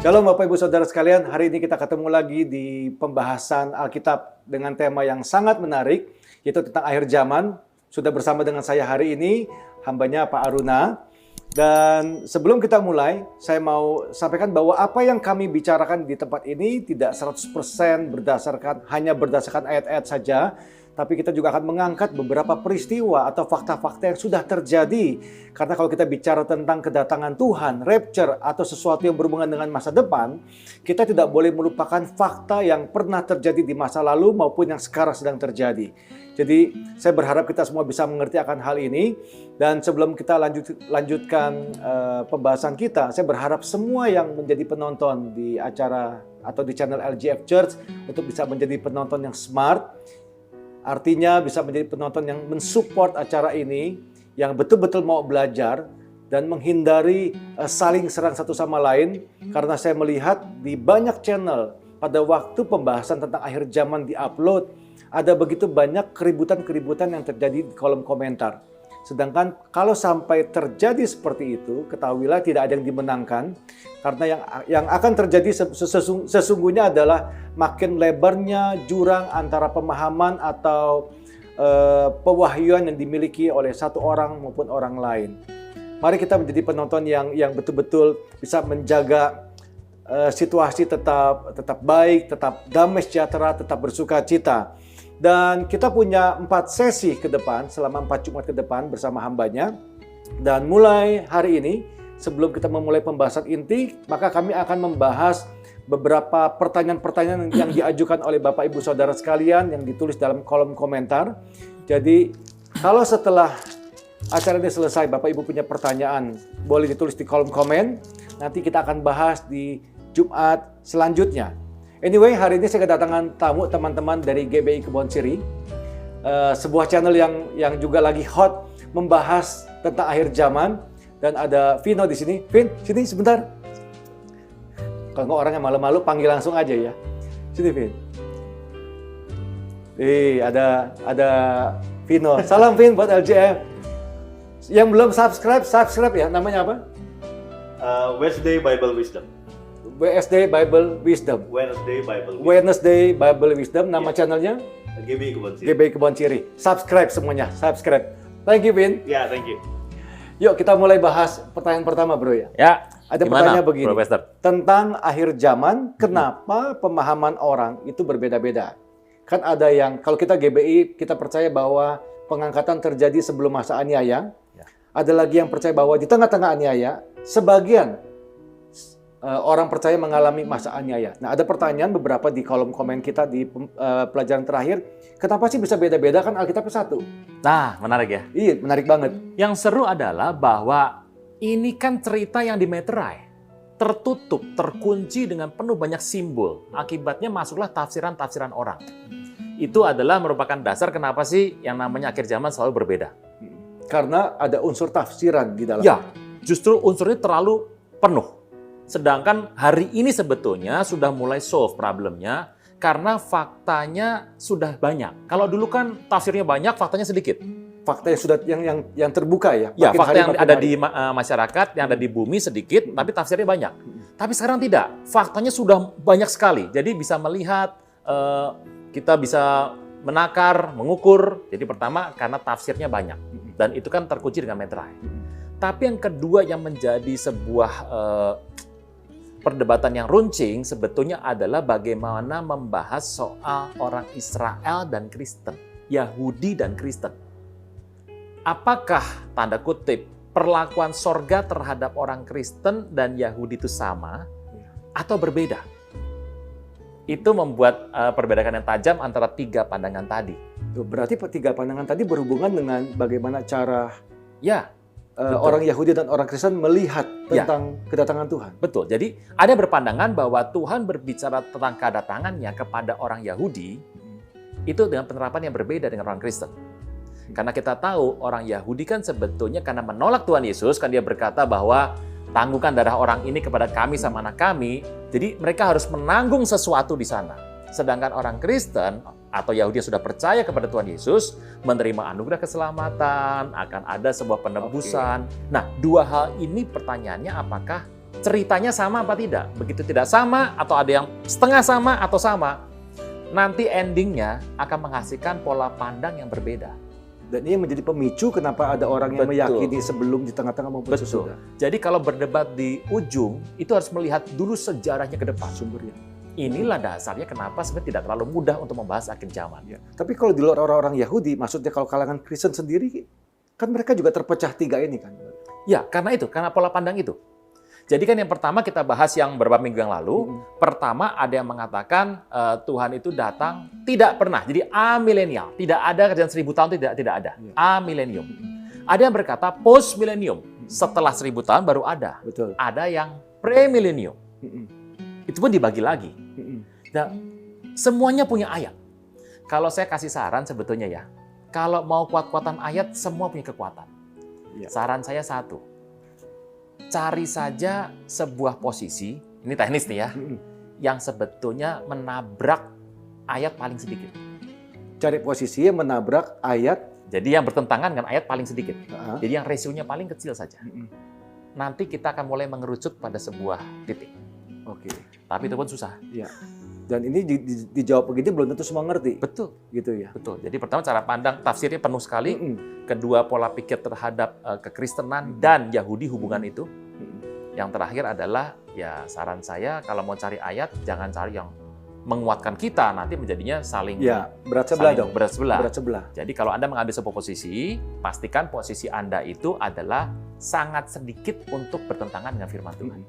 Shalom Bapak Ibu Saudara sekalian, hari ini kita ketemu lagi di pembahasan Alkitab dengan tema yang sangat menarik, yaitu tentang akhir zaman. Sudah bersama dengan saya hari ini, hambanya Pak Aruna. Dan sebelum kita mulai, saya mau sampaikan bahwa apa yang kami bicarakan di tempat ini tidak 100% hanya berdasarkan ayat-ayat saja, tapi kita juga akan mengangkat beberapa peristiwa atau fakta-fakta yang sudah terjadi. Karena kalau kita bicara tentang kedatangan Tuhan, rapture, atau sesuatu yang berhubungan dengan masa depan, kita tidak boleh melupakan fakta yang pernah terjadi di masa lalu maupun yang sekarang sedang terjadi. Jadi saya berharap kita semua bisa mengerti akan hal ini. Dan sebelum kita lanjutkan pembahasan kita, saya berharap semua yang menjadi penonton di acara atau di channel LGF Church untuk bisa menjadi penonton yang smart. Artinya bisa menjadi penonton yang mensupport acara ini, yang betul-betul mau belajar dan menghindari saling serang satu sama lain. Karena saya melihat di banyak channel pada waktu pembahasan tentang akhir zaman di-upload, ada begitu banyak keributan-keributan yang terjadi di kolom komentar. Sedangkan kalau sampai terjadi seperti itu, ketahuilah tidak ada yang dimenangkan. Karena yang akan terjadi sesungguhnya adalah makin lebarnya jurang antara pemahaman atau pewahyuan yang dimiliki oleh satu orang maupun orang lain. Mari kita menjadi penonton yang betul-betul bisa menjaga situasi tetap baik, tetap damai sejahtera, tetap bersuka cita. Dan kita punya 4 sesi ke depan, selama 4 Jumat ke depan bersama hambanya. Dan mulai hari ini, sebelum kita memulai pembahasan inti, maka kami akan membahas beberapa pertanyaan-pertanyaan yang diajukan oleh Bapak Ibu Saudara sekalian yang ditulis dalam kolom komentar. Jadi, kalau setelah acara ini selesai, Bapak Ibu punya pertanyaan, boleh ditulis di kolom komen. Nanti kita akan bahas di Jumat selanjutnya. Anyway, hari ini saya kedatangan tamu teman-teman dari GBI Kebon Siri, sebuah channel yang juga lagi hot membahas tentang akhir zaman. Dan ada Vino di sini. Vin, sini sebentar. Kalau nggak orangnya malu-malu, panggil langsung aja ya. Sini Vin. Ada Vino. Salam Vin buat LGF. Yang belum subscribe ya. Namanya apa? Wednesday Bible Wisdom. Wednesday Bible Wisdom. Wednesday Bible Wisdom. Nama channelnya? GBI Kebon Siri. GBI Kebon Siri. Subscribe semuanya. Subscribe. Thank you, Vin. Ya, thank you. Yuk kita mulai bahas pertanyaan pertama, bro ya. Ya. Ada pertanyaan begini. Tentang akhir zaman, kenapa pemahaman orang itu berbeda-beda? Kan ada yang, kalau kita GBI, kita percaya bahwa pengangkatan terjadi sebelum masa aniaya. Ya. Ada lagi yang percaya bahwa di tengah-tengah aniaya, sebagian orang percaya mengalami masa aniaya. Nah, ada pertanyaan beberapa di kolom komen kita di pelajaran terakhir. Kenapa sih bisa beda-beda, kan Alkitabnya satu? Nah, menarik ya? Iya, menarik banget. Yang seru adalah bahwa ini kan cerita yang dimeterai. Tertutup, terkunci dengan penuh banyak simbol. Akibatnya masuklah tafsiran-tafsiran orang. Itu adalah merupakan dasar kenapa sih yang namanya akhir zaman selalu berbeda. Karena ada unsur tafsiran di dalam. Ya, justru unsurnya terlalu penuh. Sedangkan hari ini sebetulnya sudah mulai solve problemnya karena faktanya sudah banyak. Kalau dulu kan tafsirnya banyak, faktanya sedikit. Fakta yang sudah yang terbuka ya. Ya, fakta yang ada di masyarakat, yang ada di bumi sedikit, tapi tafsirnya banyak. Tapi sekarang tidak, faktanya sudah banyak sekali. Jadi bisa melihat, kita bisa menakar, mengukur. Jadi pertama karena tafsirnya banyak dan itu kan terkunci dengan meterai. Tapi yang kedua yang menjadi sebuah perdebatan yang runcing sebetulnya adalah bagaimana membahas soal orang Israel dan Kristen, Yahudi dan Kristen. Apakah, tanda kutip, perlakuan sorga terhadap orang Kristen dan Yahudi itu sama atau berbeda? Itu membuat perbedaan yang tajam antara 3 pandangan tadi. Berarti 3 pandangan tadi berhubungan dengan bagaimana cara orang Yahudi dan orang Kristen melihat tentang kedatangan Tuhan. Betul. Jadi ada berpandangan bahwa Tuhan berbicara tentang kedatangannya kepada orang Yahudi itu dengan penerapan yang berbeda dengan orang Kristen. Karena kita tahu orang Yahudi kan sebetulnya karena menolak Tuhan Yesus, kan dia berkata bahwa tangguhkan darah orang ini kepada kami sama anak kami. Jadi mereka harus menanggung sesuatu di sana. Sedangkan orang Kristen atau Yahudi yang sudah percaya kepada Tuhan Yesus menerima anugerah keselamatan, akan ada sebuah penebusan. Nah, 2 hal ini pertanyaannya apakah ceritanya sama apa tidak. Begitu tidak sama, atau ada yang setengah sama atau sama, nanti endingnya akan menghasilkan pola pandang yang berbeda. Dan ini menjadi pemicu kenapa ada orang yang Betul. meyakini sebelum, di tengah-tengah maupun Betul. sesudah. Jadi kalau berdebat di ujung, itu harus melihat dulu sejarahnya ke depan. Sumbernya. Inilah dasarnya kenapa sebenarnya tidak terlalu mudah untuk membahas akhir zaman. Ya. Tapi kalau di luar orang-orang Yahudi, maksudnya kalau kalangan Kristen sendiri, kan mereka juga terpecah tiga ini kan. Ya, karena pola pandang itu. Jadi kan yang pertama kita bahas yang beberapa minggu yang lalu. Pertama ada yang mengatakan Tuhan itu datang tidak pernah. Jadi amilenial, tidak ada kerjaan 1000 tahun, tidak ada. Amilenium. Ada yang berkata post milenium, setelah 1000 tahun baru ada. Betul. Ada yang premilenium. Itu pun dibagi lagi. Nah, semuanya punya ayat. Kalau saya kasih saran sebetulnya ya, kalau mau kuat-kuatan ayat, semua punya kekuatan. Ya. Saran saya satu, cari saja sebuah posisi, ini teknis nih ya, yang sebetulnya menabrak ayat paling sedikit. Cari posisi yang menabrak ayat. Jadi yang bertentangan dengan ayat paling sedikit. Uh-huh. Jadi yang rasionya paling kecil saja. Nanti kita akan mulai mengerucut pada sebuah titik. Oke. Tapi itu pun susah. Ya. Dan ini dijawab begini belum tentu semua ngerti. Betul. Gitu ya. Betul. Jadi pertama cara pandang tafsirnya penuh sekali. Kedua pola pikir terhadap kekristenan dan Yahudi hubungan itu. Yang terakhir adalah ya saran saya kalau mau cari ayat jangan cari yang menguatkan kita, nanti menjadinya saling berat sebelah dong. Berat sebelah. Berat sebelah. Jadi kalau Anda mengambil sebuah posisi, pastikan posisi Anda itu adalah sangat sedikit untuk bertentangan dengan firman Tuhan.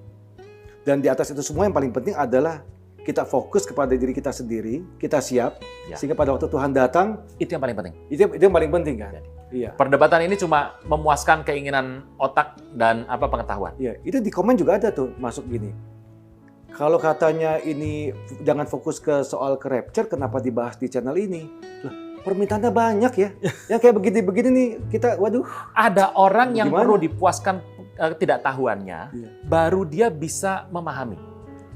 Dan di atas itu semua yang paling penting adalah kita fokus kepada diri kita sendiri, kita siap, sehingga pada waktu Tuhan datang, itu yang paling penting. Itu yang paling penting kan? Iya. Perdebatan ini cuma memuaskan keinginan otak dan pengetahuan. Iya, itu di komen juga ada tuh masuk gini. Kalau katanya ini jangan fokus ke soal ke rapture, kenapa dibahas di channel ini? Lah, permintaannya banyak ya. Yang kayak begini-begini nih, kita waduh. Ada orang yang Gimana? perlu dipuaskan ketidaktahuannya, baru dia bisa memahami.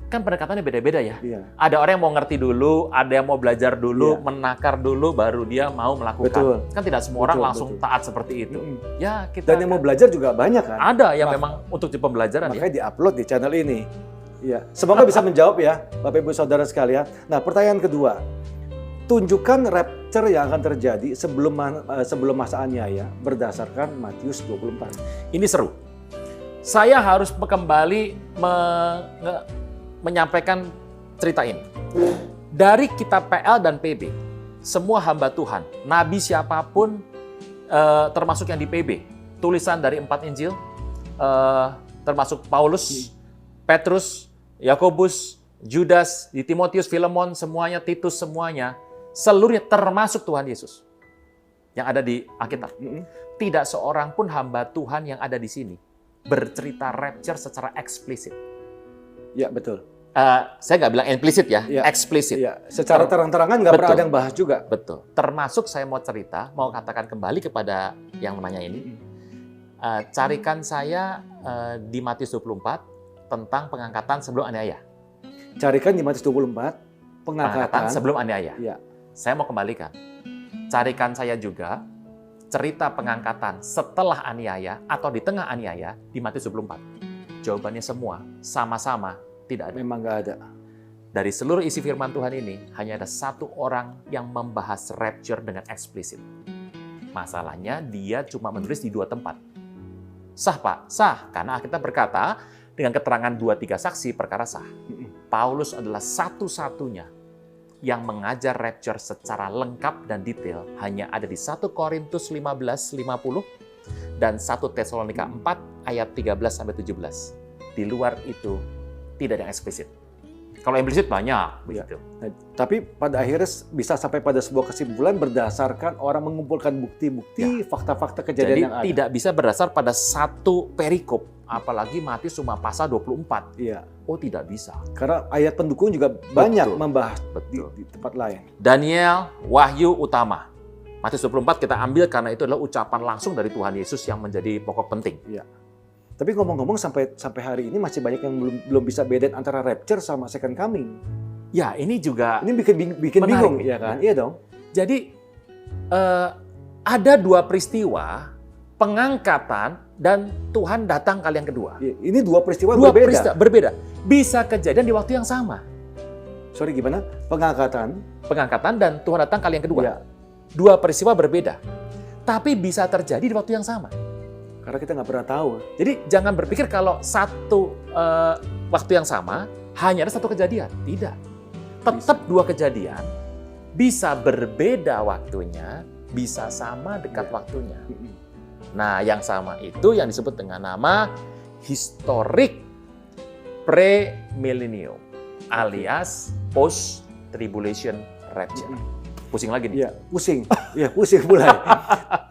Kan pendekatannya beda-beda ya. Iya. Ada orang yang mau ngerti dulu, ada yang mau belajar dulu, menakar dulu, baru dia mau melakukan. Betul. Kan tidak semua orang langsung taat seperti itu. Ya, kita Dan yang mau belajar juga banyak kan? ada yang memang untuk di pembelajaran makanya diupload di channel ini. Iya. Semoga bisa menjawab ya, Bapak Ibu Saudara sekalian. Nah, pertanyaan kedua. Tunjukkan rapture yang akan terjadi sebelum masa aniaya berdasarkan Matius 24. Ini seru. Saya harus kembali menyampaikan cerita ini. Dari kitab PL dan PB, semua hamba Tuhan, nabi siapapun, termasuk yang di PB, tulisan dari 4 Injil, termasuk Paulus, Petrus, Yakobus, Judas, di Timotius, Filemon, semuanya, Titus, semuanya, seluruhnya termasuk Tuhan Yesus yang ada di Alkitab. Tidak seorang pun hamba Tuhan yang ada di sini bercerita rapture secara eksplisit. Ya, betul. Saya nggak bilang implisit ya, eksplisit. Ya, secara terang-terangan nggak pernah ada yang bahas juga. Betul. Termasuk saya mau cerita, mau katakan kembali kepada yang menanya ini. Carikan saya di Matius 24 tentang pengangkatan sebelum aniaya. Carikan di Matius 24 pengangkatan sebelum aniaya. Ya. Saya mau kembalikan. Carikan saya juga cerita pengangkatan setelah aniaya atau di tengah aniaya di Matius 24. Jawabannya semua sama-sama tidak ada. Memang nggak ada. Dari seluruh isi firman Tuhan ini, hanya ada satu orang yang membahas rapture dengan eksplisit. Masalahnya, dia cuma menulis di 2 tempat. Sah, Pak? Sah. Karena kita berkata, dengan keterangan 2-3 saksi, perkara sah. Paulus adalah satu-satunya yang mengajar rapture secara lengkap dan detail. Hanya ada di 1 Korintus 15:50 dan 1 Tesalonika 4 ayat 13-17. Di luar itu, tidak ada yang eksplisit. Kalau implisit banyak, begitu. Nah, tapi pada akhirnya bisa sampai pada sebuah kesimpulan berdasarkan orang mengumpulkan bukti-bukti, fakta-fakta kejadian Jadi yang ada. tidak bisa berdasar pada satu perikop, apalagi Matius cuma pasal 24. Iya. Oh, tidak bisa. Karena ayat pendukung juga banyak Betul. membahas Betul. di tempat lain. Daniel, Wahyu, Utama. Matius 24 kita ambil karena itu adalah ucapan langsung dari Tuhan Yesus yang menjadi pokok penting. Iya. Tapi ngomong-ngomong sampai hari ini masih banyak yang belum bisa bedain antara rapture sama second coming. Ya, ini juga Ini bikin menarik. bingung, ya kan? Iya dong. Jadi ada 2 peristiwa pengangkatan dan Tuhan datang kali yang kedua. Ini dua peristiwa Dua berbeda. peristiwa berbeda. Bisa kejadian di waktu yang sama. Sorry, gimana? Pengangkatan. Pengangkatan dan Tuhan datang kali yang kedua. Ya, Dua peristiwa berbeda. Tapi bisa terjadi di waktu yang sama. karena kita nggak pernah tahu. Jadi jangan berpikir kalau satu waktu yang sama hanya ada satu kejadian. Tidak. Tetap dua kejadian. Bisa berbeda waktunya, bisa sama dekat waktunya. Nah, yang sama itu yang disebut dengan nama historic pre-millennium alias post-tribulation rapture. Pusing lagi nih. Iya, pusing. Iya, pusing mulai.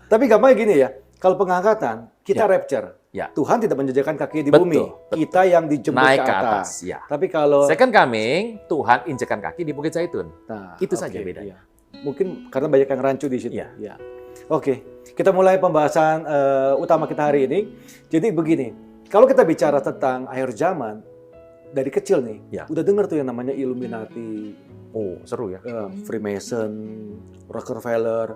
Tapi gampangnya gini ya, kalau pengangkatan, kita Ya. rapture. Ya. Tuhan tidak menjajakan kaki di Betul, bumi. betul. Kita yang dijemput Naik ke atas. Ya. Tapi kalau Second coming, Tuhan injekan kaki di Bukit Zaitun. nah, Itu oke, saja bedanya. iya. Mungkin karena banyak yang rancu di situ. Iya. Ya. Oke, kita mulai pembahasan utama kita hari ini. Jadi begini, kalau kita bicara tentang akhir zaman, dari kecil nih, Ya. udah dengar tuh yang namanya Illuminati, Oh, seru ya. Freemason, Rockefeller.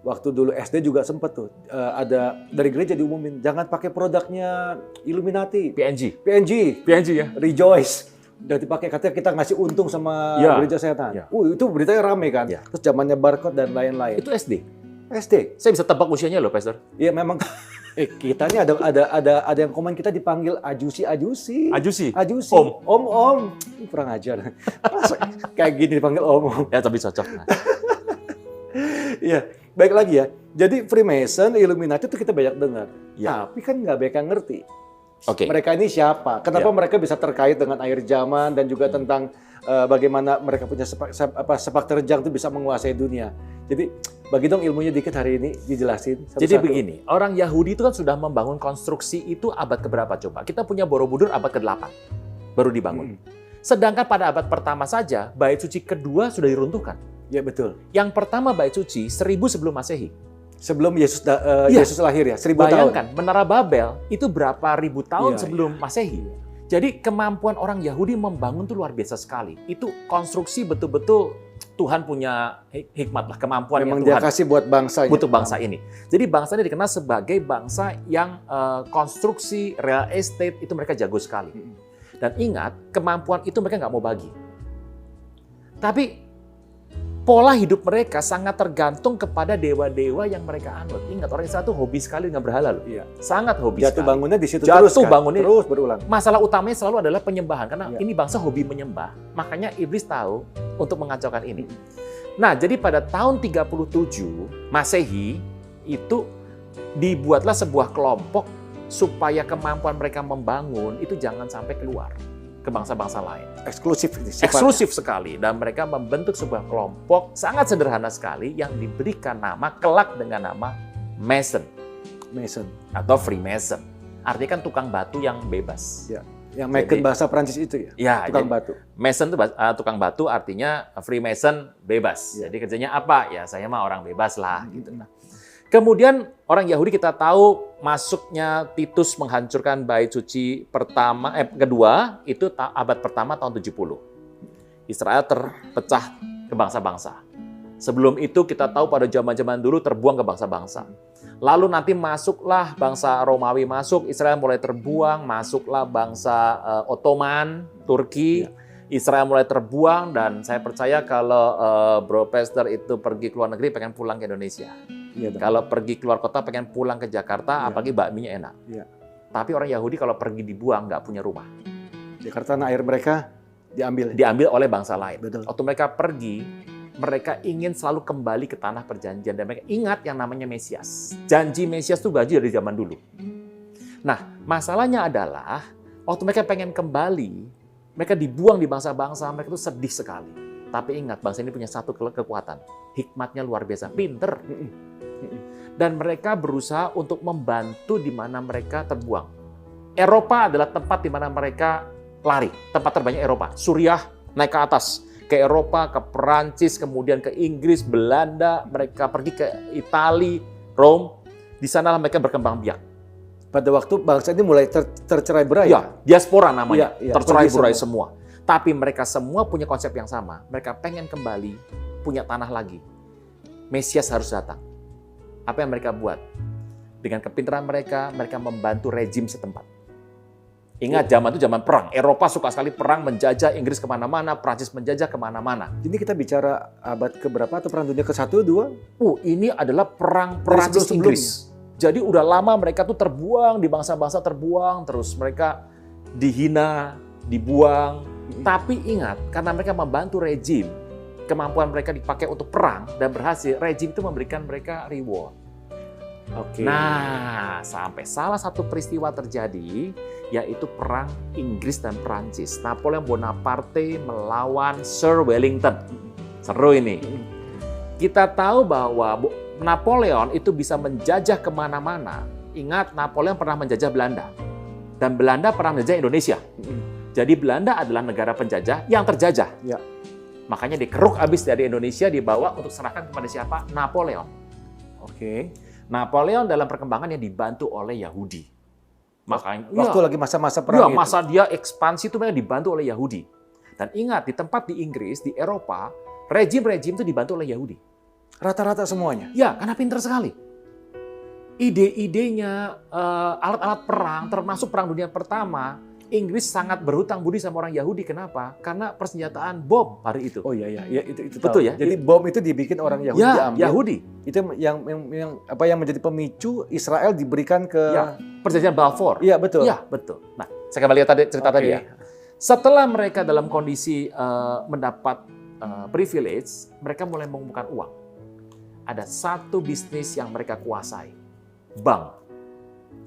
Waktu dulu SD juga sempet tuh, ada dari gereja diumumin, jangan pakai produknya Illuminati, PNG. PNG, ya. Rejoice. Udah dipakai, katanya kita ngasih untung sama Ya. gereja setan. Ya. Itu beritanya rame kan. Ya. Terus zamannya barcode dan lain-lain. Itu SD. SD. Saya bisa tebak usianya loh, Pastor. Iya memang. Kita ini ada yang komen kita dipanggil ajusi. Ajusi. Ajusi. Om. Om. Kurang ajar. Masa kayak gini dipanggil om. Ya, tapi cocok. Nah. Iya. Baik lagi ya. Jadi Freemason, Illuminati itu kita banyak dengar. Ya. Tapi kan nggak banyak yang ngerti. Oke. Mereka ini siapa? Kenapa Ya. mereka bisa terkait dengan akhir zaman dan juga tentang bagaimana mereka punya sepak terjang itu bisa menguasai dunia. Jadi bagi dong ilmunya dikit hari ini dijelasin. Jadi satu-satu. begini, orang Yahudi itu kan sudah membangun konstruksi itu abad keberapa coba? Kita punya Borobudur abad ke-8 baru dibangun. Sedangkan pada abad pertama saja, bait suci kedua sudah diruntuhkan. Ya betul. Yang pertama bait suci 1000 sebelum Masehi. Sebelum Yesus Iya. Yesus lahir ya, 1000 tahun. Bayangkan, Menara Babel itu berapa ribu tahun Iya, sebelum Masehi. Jadi kemampuan orang Yahudi membangun itu luar biasa sekali. Itu konstruksi betul-betul Tuhan punya hikmat lah, kemampuan Memang yang dia Tuhan kasih buat bangsanya. untuk bangsa ini. Jadi bangsa ini dikenal sebagai bangsa yang konstruksi real estate itu mereka jago sekali. Dan ingat, kemampuan itu mereka nggak mau bagi. Tapi pola hidup mereka sangat tergantung kepada dewa-dewa yang mereka anut. Ingat, orang Israel itu hobi sekali dengan berhala loh. Iya. Sangat hobi Jatuh sekali. bangunnya di situ Jatuh terus kan? bangunnya. Terus berulang. Masalah utamanya selalu adalah penyembahan. Karena Iya. ini bangsa hobi menyembah. Makanya iblis tahu untuk mengacaukan ini. Nah, jadi pada tahun 37 Masehi itu dibuatlah sebuah kelompok supaya kemampuan mereka membangun itu jangan sampai keluar ke bangsa-bangsa lain. Eksklusif ini sifatnya. Eksklusif sekali. Dan mereka membentuk sebuah kelompok sangat sederhana sekali yang diberikan nama kelak dengan nama Mason Mason. atau Freemason. Artinya kan tukang batu yang bebas. Ya. Yang Macon Jadi- bahasa Prancis itu ya. Ya, Tukang jadi batu. Mason itu tukang batu artinya Freemason bebas. Ya. Jadi kerjanya apa? Ya saya mah orang bebas lah gitu. Nah, kemudian orang Yahudi kita tahu masuknya Titus menghancurkan bait suci kedua itu abad pertama tahun 70. Israel terpecah ke bangsa-bangsa. Sebelum itu kita tahu pada zaman-zaman dulu terbuang ke bangsa-bangsa. Lalu nanti masuklah bangsa Romawi masuk, Israel mulai terbuang, masuklah bangsa Ottoman, Turki, Israel mulai terbuang, dan saya percaya kalau Bro Pastor itu pergi ke luar negeri pengen pulang ke Indonesia. Iya, dong. Kalau pergi keluar kota pengen pulang ke Jakarta, Iya. apalagi bakminya enak. Iya. Tapi orang Yahudi kalau pergi dibuang nggak punya rumah. Jakarta tanah air mereka diambil. Diambil oleh bangsa lain. Betul. Waktu mereka pergi, mereka ingin selalu kembali ke tanah perjanjian. Dan mereka ingat yang namanya Mesias. Janji Mesias itu gaji dari zaman dulu. Nah, masalahnya adalah waktu mereka pengen kembali, mereka dibuang di bangsa-bangsa, mereka itu sedih sekali. Tapi ingat, bangsa ini punya satu kekuatan. Hikmatnya luar biasa, pinter. Dan mereka berusaha untuk membantu di mana mereka terbuang. Eropa adalah tempat di mana mereka lari. Tempat terbanyak Eropa. Suriah naik ke atas. Ke Eropa, ke Perancis, kemudian ke Inggris, Belanda. Mereka pergi ke Italia, Rome. Di sanalah mereka berkembang biak. Pada waktu bangsa ini mulai tercerai berai. Ya, diaspora namanya. Iya, iya, Tercerai-berai pergi semua. Tapi mereka semua punya konsep yang sama. Mereka pengen kembali, punya tanah lagi. Mesias harus datang. Apa yang mereka buat? Dengan kepintaran mereka, mereka membantu rejim setempat. Ingat, zaman itu zaman perang. Eropa suka sekali perang, menjajah Inggris kemana-mana, Prancis menjajah kemana-mana. Jadi kita bicara abad keberapa atau perang dunia ke-1, 2? Ini adalah perang Prancis Inggris. Jadi udah lama mereka tuh terbuang, di bangsa-bangsa terbuang, terus mereka dihina, dibuang. Tapi ingat, karena mereka membantu rejim, kemampuan mereka dipakai untuk perang dan berhasil, rejim itu memberikan mereka reward. Oke. Nah, sampai salah satu peristiwa terjadi, yaitu perang Inggris dan Prancis. Napoleon Bonaparte melawan Sir Wellington. Seru ini. Kita tahu bahwa Napoleon itu bisa menjajah kemana-mana. Ingat, Napoleon pernah menjajah Belanda. Dan Belanda pernah menjajah Indonesia. Jadi Belanda adalah negara penjajah yang terjajah. Ya. Makanya dikeruk habis dari Indonesia, dibawa untuk serahkan kepada siapa? Napoleon. Oke. Napoleon dalam perkembangannya dibantu oleh Yahudi. Makanya Waktu lagi masa-masa perang itu. masa dia ekspansi itu mereka dibantu oleh Yahudi. Dan ingat, di tempat di Inggris, di Eropa, rejim-rejim itu dibantu oleh Yahudi. Rata-rata semuanya. Ya, karena pintar sekali. Ide-idenya, alat-alat perang, termasuk Perang Dunia Pertama, Inggris sangat berhutang budi sama orang Yahudi. Kenapa? Karena persenjataan bom hari itu. Oh iya, itu Betul tahu. ya? Jadi bom itu dibikin orang Yahudi Ya, ambil. Yahudi. Itu yang menjadi pemicu Israel diberikan ke. Ya, perjanjian Balfour. Iya, betul. Ya, betul. Nah, saya kembali tadi cerita tadi ya. Setelah mereka dalam kondisi mendapat privilege, mereka mulai mengumpulkan uang. Ada satu bisnis yang mereka kuasai, bank.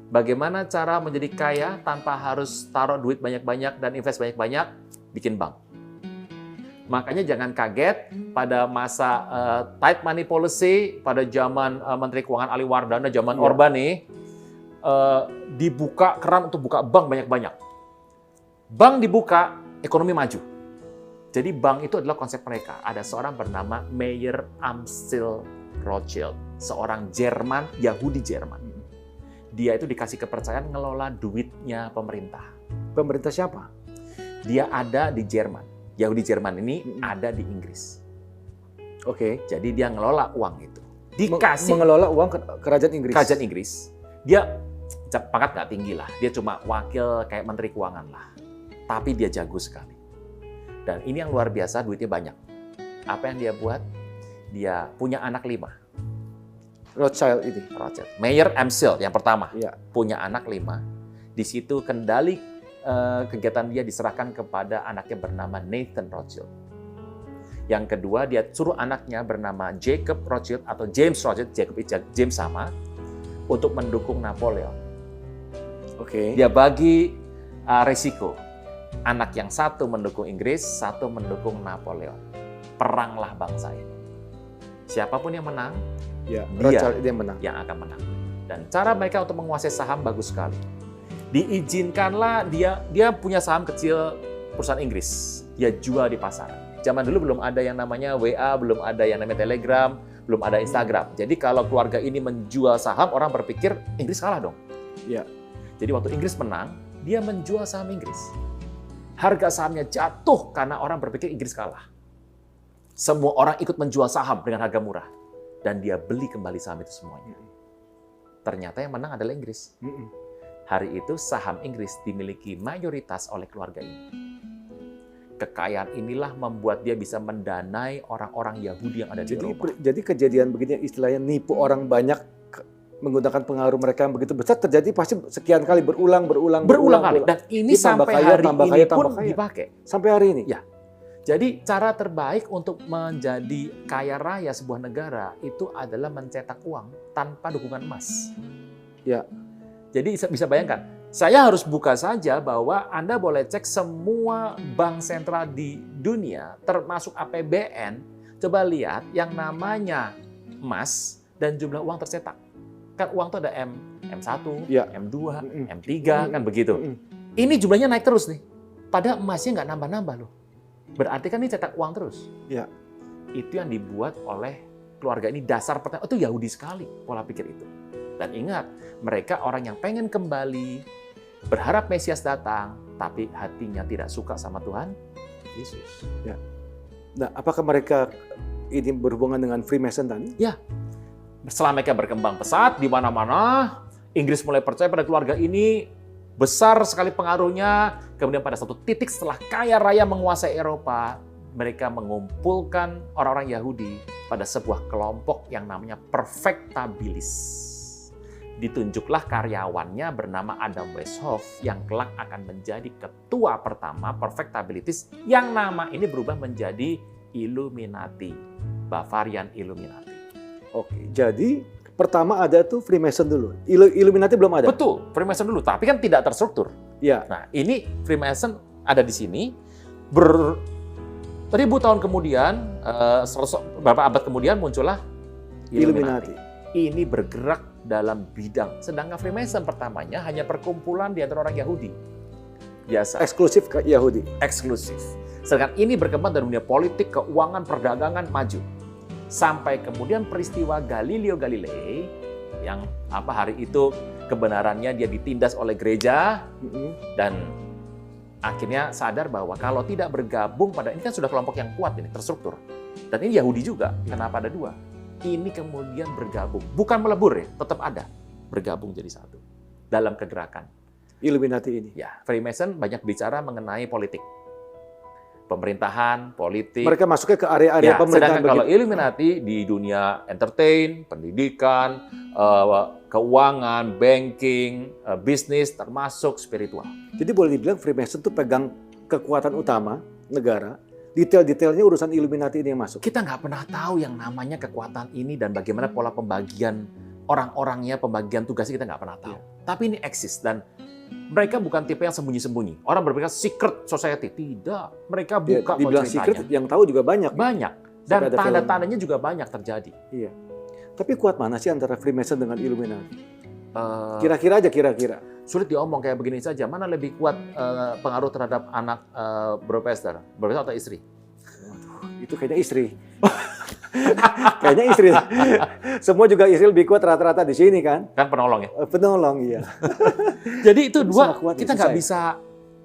Bagaimana cara menjadi kaya tanpa harus taruh duit banyak-banyak dan invest banyak-banyak? Bikin bank. Makanya jangan kaget pada masa tight money policy, pada zaman Menteri Keuangan Ali Wardana, zaman Orban nih, dibuka keran untuk buka bank banyak-banyak. Bank dibuka, ekonomi maju. Jadi bank itu adalah konsep mereka. Ada seorang bernama Mayer Amschel Rothschild, seorang Jerman, Yahudi Jerman. Dia itu dikasih kepercayaan ngelola duitnya pemerintah. Pemerintah siapa? Dia ada di Jerman. Yahudi Jerman ini ada di Inggris. Oke. Jadi dia ngelola uang itu. Dikasih mengelola uang kerajaan Inggris. kerajaan Inggris. Dia pangkat nggak tinggi lah. Dia cuma wakil kayak menteri keuangan lah. Tapi dia jago sekali. Dan ini yang luar biasa, duitnya banyak. Apa yang dia buat? Dia punya anak 5. Rothschild ini. Rothschild. Mayer Amschel yang pertama. Iya. Punya anak 5. Di situ kendali kegiatan dia diserahkan kepada anaknya bernama Nathan Rothschild. Yang kedua, dia suruh anaknya bernama Jacob Rothschild atau James Rothschild, James sama, untuk mendukung Napoleon. Oke. Dia bagi resiko. Anak yang satu mendukung Inggris, satu mendukung Napoleon. Peranglah bangsa ini. Siapapun yang menang, Ya, dia Rothschild yang menang. yang akan menang. Dan cara mereka untuk menguasai saham bagus sekali. Diizinkanlah dia punya saham kecil perusahaan Inggris. Dia jual di pasar. Zaman dulu belum ada yang namanya WA, belum ada yang namanya Telegram, belum ada Instagram. Jadi kalau keluarga ini menjual saham, orang berpikir Inggris kalah dong. Ya. Jadi waktu Inggris menang, dia menjual saham Inggris. Harga sahamnya jatuh karena orang berpikir Inggris kalah. Semua orang ikut menjual saham dengan harga murah. Dan dia beli kembali saham itu semuanya. Ternyata yang menang adalah Inggris. Hari itu saham Inggris dimiliki mayoritas oleh keluarga ini. Kekayaan inilah membuat dia bisa mendanai orang-orang Yahudi yang ada di Eropa. Jadi kejadian begini istilahnya nipu orang banyak menggunakan pengaruh mereka yang begitu besar terjadi pasti sekian kali berulang kali. Dan ini sampai hari ini pun dipakai. Sampai hari ini? Ya. Jadi cara terbaik untuk menjadi kaya raya sebuah negara itu adalah mencetak uang tanpa dukungan emas. Ya. Jadi bisa bayangkan, saya harus buka saja bahwa Anda boleh cek semua bank sentral di dunia, termasuk APBN, coba lihat yang namanya emas dan jumlah uang tercetak. Kan uang itu ada M1, ya. M2, M3, kan begitu. Ini jumlahnya naik terus nih. Padahal emasnya nggak nambah-nambah loh. Berarti kan ini cetak uang terus. Ya. Itu yang dibuat oleh keluarga ini, dasar pertama. Itu Yahudi sekali pola pikir itu. Dan ingat, mereka orang yang pengen kembali, berharap Mesias datang, tapi hatinya tidak suka sama Tuhan Yesus. Ya. Nah, apakah mereka ini berhubungan dengan Freemason tadi? Ya. Setelah mereka berkembang pesat di mana-mana, Inggris mulai percaya pada keluarga ini, besar sekali pengaruhnya. Kemudian pada satu titik setelah kaya raya menguasai Eropa, mereka mengumpulkan orang-orang Yahudi pada sebuah kelompok yang namanya perfectabilis. Ditunjuklah karyawannya bernama Adam Weishaupt yang kelak akan menjadi ketua pertama perfectabilis yang nama ini berubah menjadi Illuminati, Bavarian Illuminati. Oke, jadi pertama ada tuh Freemason dulu. Illuminati belum ada. Betul, Freemason dulu, tapi kan tidak terstruktur. Iya. Nah, ini Freemason ada di sini, beribu tahun kemudian, beberapa abad kemudian muncullah Illuminati. Ini bergerak dalam bidang, sedangkan Freemason pertamanya hanya perkumpulan di antara orang Yahudi. Biasa, Eksklusif ke Yahudi. eksklusif. Sedangkan ini berkembang dari dunia politik, keuangan, perdagangan, maju. Sampai kemudian peristiwa Galileo Galilei, yang hari itu kebenarannya dia ditindas oleh gereja, dan akhirnya sadar bahwa kalau tidak bergabung pada, ini kan sudah kelompok yang kuat ini, terstruktur. Dan ini Yahudi juga, kenapa ada dua? Ini kemudian bergabung, bukan melebur ya, tetap ada, bergabung jadi satu dalam kegerakan. Illuminati ini. Ya, Freemason banyak bicara mengenai politik, pemerintahan, politik. Mereka masuknya ke area-area Ya, pemerintahan. sedangkan kalau Illuminati di dunia entertain, pendidikan, keuangan, banking, bisnis, termasuk spiritual. Jadi boleh dibilang Freemason tuh pegang kekuatan utama negara. Detail-detailnya urusan Illuminati ini yang masuk. Kita nggak pernah tahu yang namanya kekuatan ini dan bagaimana pola pembagian orang-orangnya, pembagian tugasnya kita nggak pernah tahu. Tapi ini eksis dan mereka bukan tipe yang sembunyi-sembunyi. Orang berpikir secret society. Tidak. Mereka buka Dibilang ceritanya. secret, yang tahu juga banyak. Banyak. Dan Sampai ada tanda-tandanya juga banyak terjadi. Iya. Tapi kuat mana sih antara Freemason dengan Illuminati? Eh, Kira-kira aja, kira-kira. Sulit diomong kayak begini saja. Mana lebih kuat pengaruh terhadap anak Bro Pastor? Bro Pastor atau istri? Itu kayaknya istri. Kayaknya istri. Semua juga istri lebih kuat rata-rata di sini kan? Kan penolong ya. Penolong, iya. Jadi itu Tapi dua, sama kuat ya, kita susah nggak ya. bisa.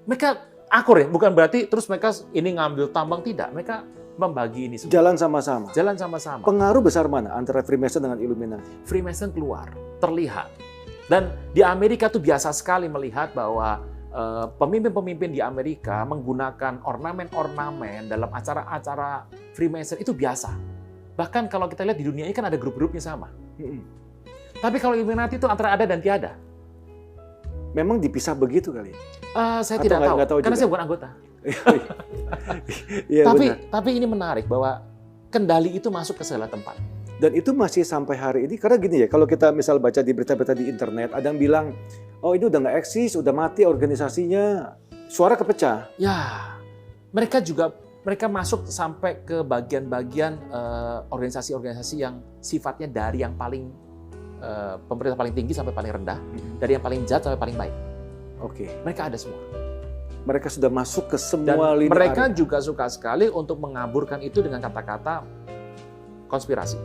Mereka akur ya, bukan berarti terus mereka ini ngambil tambang, tidak. Mereka membagi ini semua. Jalan sama-sama. Jalan sama-sama. Pengaruh besar mana antara Freemason dengan Illuminati? Freemason keluar, terlihat. Dan di Amerika tuh biasa sekali melihat bahwa pemimpin-pemimpin di Amerika menggunakan ornamen-ornamen dalam acara-acara Freemason itu biasa. Bahkan kalau kita lihat di dunia ini kan ada grup-grupnya sama. Tapi kalau Illuminati itu antara ada dan tiada. Memang dipisah begitu kali. Saya Atau tidak tahu, nggak tahu karena juga? saya bukan anggota. Iya, benar. Tapi ini menarik bahwa kendali itu masuk ke segala tempat. Dan itu masih sampai hari ini, karena gini ya, kalau kita misal baca di berita-berita di internet, ada yang bilang, oh ini udah nggak eksis, udah mati organisasinya, suara kepecah. Ya, mereka masuk sampai ke bagian-bagian organisasi-organisasi yang sifatnya dari yang paling pemerintah paling tinggi sampai paling rendah, dari yang paling jahat sampai paling baik. Oke. Mereka ada semua. Mereka sudah masuk ke Dan semua lini mereka area. juga suka sekali untuk mengaburkan itu dengan kata-kata konspirasi.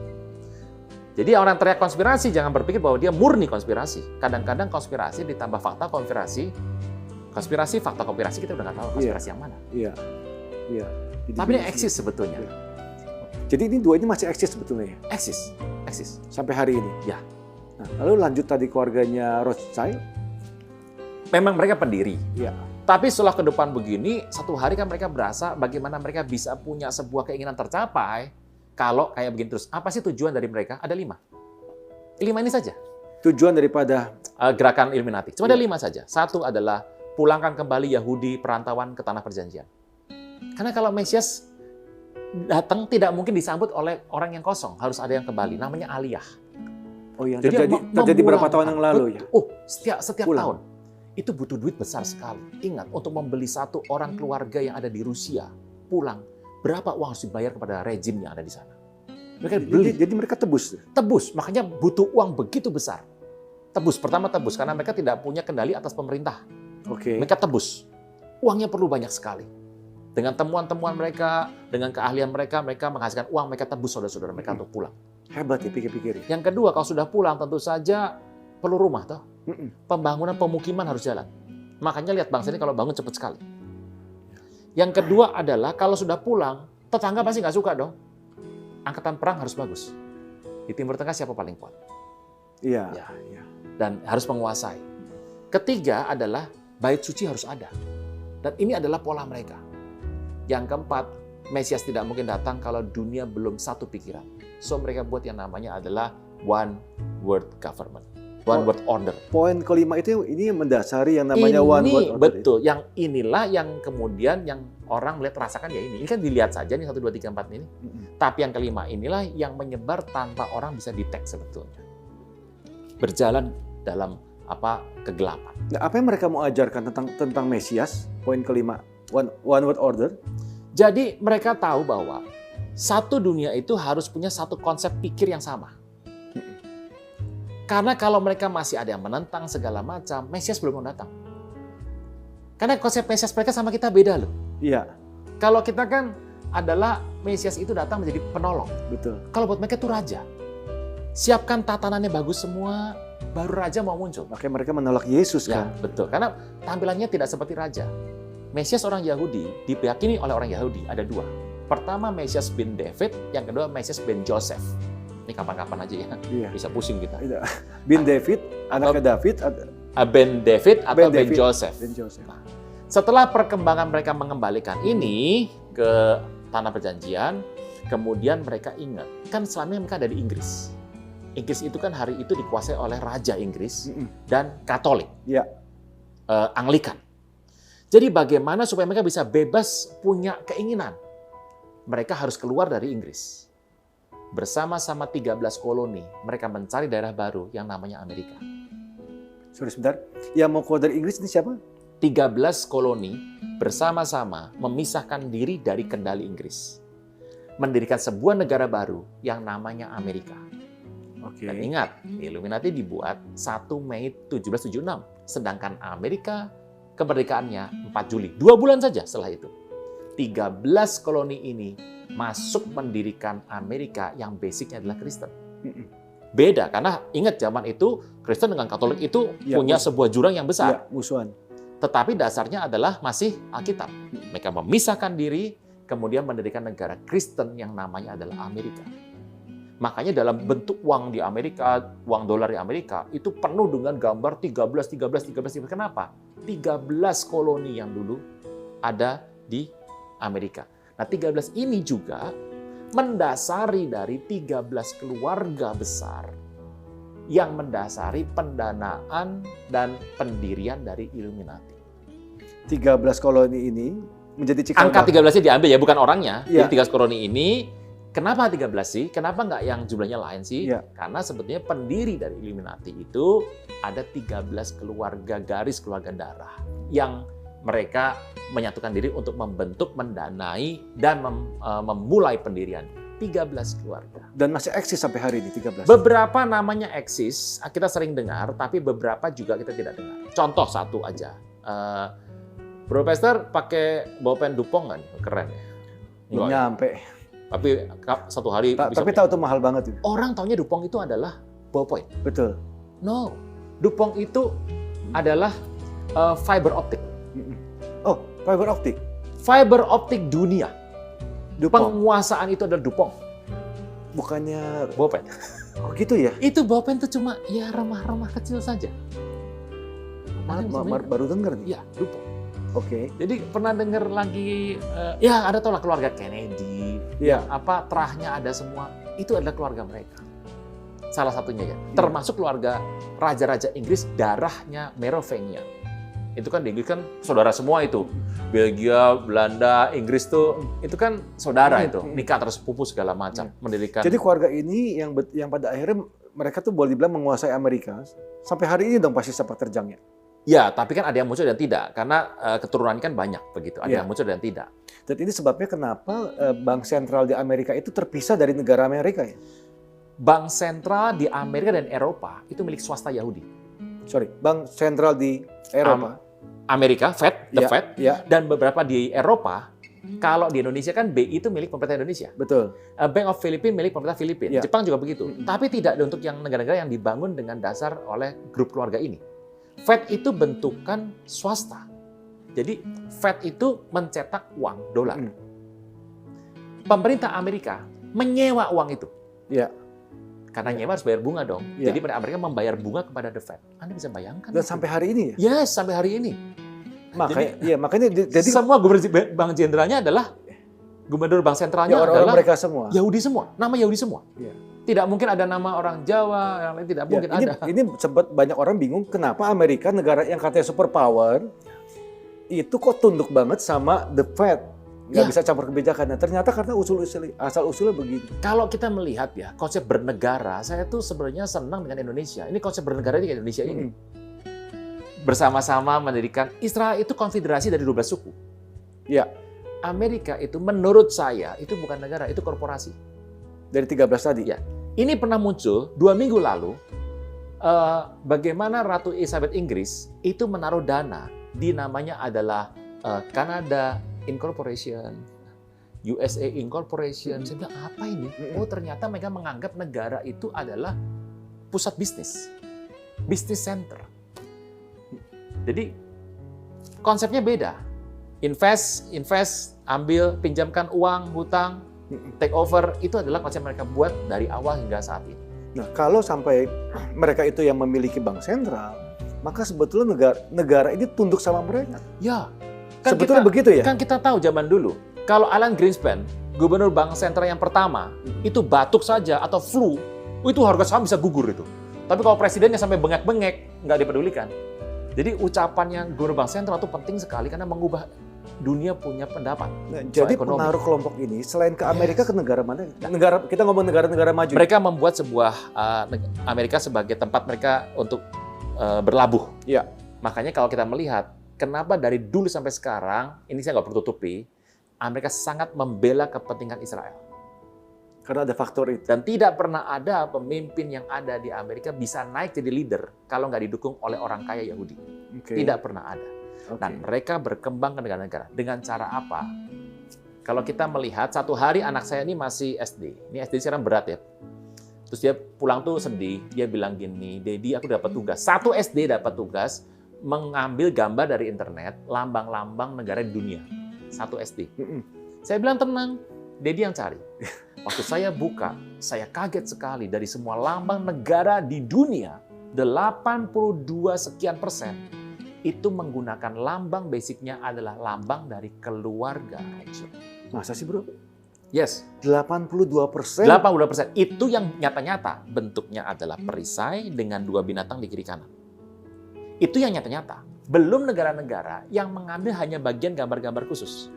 Jadi orang teriak konspirasi jangan berpikir bahwa dia murni konspirasi. Kadang-kadang konspirasi ditambah fakta konspirasi, fakta konspirasi kita udah nggak tahu konspirasi yang mana. Iya. Jadi Tapi ini eksis sebetulnya. Iya. Jadi ini dua ini masih eksis sebetulnya ya? Eksis. Sampai hari ini? Ya. Nah, lalu lanjut tadi keluarganya Rothschild? Memang mereka pendiri. Iya. Tapi setelah ke depan begini, satu hari kan mereka berasa bagaimana mereka bisa punya sebuah keinginan tercapai kalau kayak begini terus. Apa sih tujuan dari mereka? Ada 5. 5 ini saja. Tujuan daripada Gerakan Illuminati. Cuma ada 5 saja. Satu adalah pulangkan kembali Yahudi perantauan ke tanah perjanjian. Karena kalau Mesias datang tidak mungkin disambut oleh orang yang kosong. Harus ada yang kembali. Namanya aliyah. oh yang Jadi terjadi berapa tahun yang lalu ya? Oh, setiap Pulang. tahun. Itu butuh duit besar sekali. Ingat, untuk membeli satu orang keluarga yang ada di Rusia pulang, berapa uang harus dibayar kepada rejim yang ada di sana? Mereka beli, Jadi mereka tebus. tebus. Makanya butuh uang begitu besar. Pertama tebus, karena mereka tidak punya kendali atas pemerintah. Oke. Mereka tebus. Uangnya perlu banyak sekali. Dengan temuan-temuan mereka, dengan keahlian mereka, mereka menghasilkan uang, mereka tebus saudara-saudara mereka untuk pulang. Hebat ya pikir-pikir. Yang kedua, kalau sudah pulang tentu saja perlu rumah toh. Pembangunan pemukiman harus jalan. Makanya lihat bangsa ini kalau bangun cepat sekali. Yang kedua adalah kalau sudah pulang, tetangga pasti nggak suka dong. Angkatan perang harus bagus. Di Timur Tengah siapa paling kuat? Iya. Ya. Iya. dan harus menguasai. Ketiga adalah bait suci harus ada. Dan ini adalah pola mereka. Yang keempat, Mesias tidak mungkin datang kalau dunia belum satu pikiran. So mereka buat yang namanya adalah one world government, one world order. Poin kelima itu ini mendasari yang namanya one world order. Betul, yang inilah yang kemudian yang orang melihat rasakan ya ini. Ini kan dilihat saja nih 1, 2, 3, 4 ini. Tapi yang kelima inilah yang menyebar tanpa orang bisa detect sebetulnya. Berjalan dalam kegelapan. Nah, apa yang mereka mau ajarkan tentang Mesias? Poin kelima, one world order. Jadi mereka tahu bahwa satu dunia itu harus punya satu konsep pikir yang sama. Karena kalau mereka masih ada yang menentang segala macam, Mesias belum mau datang. Karena konsep Mesias mereka sama kita beda loh. Iya. Kalau kita kan adalah Mesias itu datang menjadi penolong. Betul. Kalau buat mereka itu raja. Siapkan tatanannya bagus semua, baru raja mau muncul. Makanya mereka menolak Yesus Ya, kan. betul. Karena tampilannya tidak seperti raja. Mesias orang Yahudi diyakini oleh orang Yahudi ada dua. Pertama Mesias bin David, yang kedua Mesias bin Joseph. Ini kapan-kapan aja ya, Iya. bisa pusing kita. Bin David, anaknya David, Ben David atau Ben David, Joseph. Ben Joseph. Setelah perkembangan mereka mengembalikan ini ke tanah perjanjian, kemudian mereka ingat, kan selama ini mereka ada di Inggris. Inggris itu kan hari itu dikuasai oleh Raja Inggris dan Katolik, Iya. Anglikan. Jadi bagaimana supaya mereka bisa bebas punya keinginan? Mereka harus keluar dari Inggris. Bersama-sama 13 koloni, mereka mencari daerah baru yang namanya Amerika. Sorry sebentar. Yang mau keluar dari Inggris ini siapa? 13 koloni bersama-sama memisahkan diri dari kendali Inggris. Mendirikan sebuah negara baru yang namanya Amerika. Oke. Dan ingat, Illuminati dibuat 1 Mei 1776. Sedangkan Amerika kemerdekaannya 4 Juli. 2 bulan saja setelah itu. 13 koloni ini masuk mendirikan Amerika yang basicnya adalah Kristen. Beda, karena ingat zaman itu Kristen dengan Katolik itu punya sebuah jurang yang besar. Musuhan. Tetapi dasarnya adalah masih Alkitab. Mereka memisahkan diri, kemudian mendirikan negara Kristen yang namanya adalah Amerika. Makanya dalam bentuk uang di Amerika, uang dolar di Amerika, itu penuh dengan gambar 13. Kenapa? 13 koloni yang dulu ada di Amerika. Nah, 13 ini juga mendasari dari 13 keluarga besar yang mendasari pendanaan dan pendirian dari Illuminati. 13 koloni ini menjadi cikal Angka 13-nya diambil ya, bukan orangnya. Iya. Jadi 13 koloni ini, kenapa 13 sih? Kenapa nggak yang jumlahnya lain sih? Iya. Karena sebetulnya pendiri dari Illuminati itu ada 13 keluarga garis keluarga darah yang mereka menyatukan diri untuk membentuk, mendanai, dan memulai pendirian 13 keluarga. Dan masih eksis sampai hari ini 13. Beberapa namanya eksis, kita sering dengar, tapi beberapa juga kita tidak dengar. Contoh satu aja. Bro Pastor pakai bolpen Dupont nggak nih? Keren ya? Belum nyampe. Tapi satu hari bisa Tapi tahu tuh mahal banget itu. orang taunya Dupont itu adalah ballpoint. Betul. No, Dupont itu adalah fiber optik. Oh, fiber optik. Fiber optik dunia. Dupont. Penguasaan itu adalah Dupont. Bukannya Ballpen. oh gitu ya? Itu ballpen itu cuma ya remah-remah kecil saja. Baru dengar nih. Ya, Dupont. Oke. Jadi pernah dengar lagi, ya ada tau lah keluarga Kennedy, Iya. terahnya ada semua, itu adalah keluarga mereka. Salah satunya ya, termasuk keluarga raja-raja Inggris, darahnya Merovingian. Itu kan di Inggris kan saudara semua itu. Belgia, Belanda, Inggris tuh, itu kan saudara itu. Nikah terus sepupu segala macam, mendirikan. Jadi keluarga ini yang pada akhirnya mereka tuh boleh dibilang menguasai Amerika. Sampai hari ini dong pasti sepak terjangnya. Ya, tapi kan ada yang muncul dan tidak. Karena keturunan kan banyak begitu. Ada yang muncul dan tidak. Dan ini sebabnya kenapa bank sentral di Amerika itu terpisah dari negara Amerika ya? Bank sentral di Amerika dan Eropa itu milik swasta Yahudi. Sorry, bank sentral di Eropa. Amerika, Fed, the Fed, dan beberapa di Eropa. Kalau di Indonesia kan BI itu milik pemerintah Indonesia. Betul. Bank of Philippines milik pemerintah Filipina. Ya. Jepang juga begitu. Tapi tidak untuk yang negara-negara yang dibangun dengan dasar oleh grup keluarga ini. Fed itu bentukan swasta. Jadi Fed itu mencetak uang dolar. Pemerintah Amerika menyewa uang itu. Ya. Karena nyewa harus bayar bunga dong. Iya. Jadi pada Amerika membayar bunga kepada The Fed. Anda bisa bayangkan. Dan itu. sampai hari ini ya? Yes, sampai hari ini. Makanya jadi Semua gubernur bank jenderalnya adalah gubernur bank sentralnya ya, orang-orang adalah mereka semua. Yahudi semua. Nama Yahudi semua. Iya. Tidak mungkin ada nama orang Jawa, yang lain tidak mungkin ini, ada. Ini sempat banyak orang bingung kenapa Amerika, negara yang katanya superpower, itu kok tunduk banget sama The Fed. Nggak Ya. bisa campur kebijakan. Nah, ternyata karena asal-usulnya begini. Kalau kita melihat ya, konsep bernegara, saya tuh sebenarnya senang dengan Indonesia. Ini konsep bernegara di Indonesia ini. Bersama-sama mendirikan, Israel itu konfederasi dari 12 suku. Ya, Amerika itu menurut saya, itu bukan negara, itu korporasi. dari 13 tadi. Ya. Ini pernah muncul 2 minggu lalu, bagaimana Ratu Elizabeth Inggris itu menaruh dana di namanya adalah Canada Incorporation, USA Incorporation. Saya bilang, apa ini? Oh, ternyata mereka menganggap negara itu adalah pusat bisnis. Business center. Jadi, konsepnya beda. Invest, ambil, pinjamkan uang, hutang, take over, itu adalah konsep mereka buat dari awal hingga saat ini. Nah, kalau sampai mereka itu yang memiliki bank sentral, maka sebetulnya negara ini tunduk sama mereka. Ya, Sebetulnya begitu ya? Kan kita tahu zaman dulu, kalau Alan Greenspan, gubernur bank sentral yang pertama, itu batuk saja atau flu, itu harga saham bisa gugur itu. Tapi kalau presidennya sampai bengek-bengek, nggak dipedulikan. Jadi ucapannya gubernur bank sentral itu penting sekali karena mengubah dunia punya pendapat. Nah, soal jadi ekonomi. pengaruh kelompok ini selain ke Amerika ke negara mana? Negara kita ngomong negara-negara maju. Mereka membuat sebuah Amerika sebagai tempat mereka untuk berlabuh. Ya. Makanya kalau kita melihat kenapa dari dulu sampai sekarang, ini saya nggak perlu tutupi, Amerika sangat membela kepentingan Israel. Karena ada faktor itu. Dan tidak pernah ada pemimpin yang ada di Amerika bisa naik jadi leader kalau nggak didukung oleh orang kaya Yahudi. Oke. Tidak pernah ada. Oke. Dan mereka berkembang ke negara-negara. Dengan cara apa? Kalau kita melihat, satu hari anak saya ini masih SD. Ini SD sekarang berat ya. Terus dia pulang tuh sedih. Dia bilang gini, Dedi aku dapat tugas. Satu SD dapat tugas mengambil gambar dari internet, lambang-lambang negara di dunia. Satu SD. Saya bilang tenang, Dedi yang cari. Waktu saya buka, saya kaget sekali dari semua lambang negara di dunia, 82 sekian persen itu menggunakan lambang basicnya adalah lambang dari keluarga Rachel. Masa sih bro? Yes, 82%? 82%. Itu yang nyata-nyata bentuknya adalah perisai dengan 2 binatang di kiri kanan. Itu yang nyata-nyata. Belum negara-negara yang mengambil hanya bagian gambar-gambar khusus.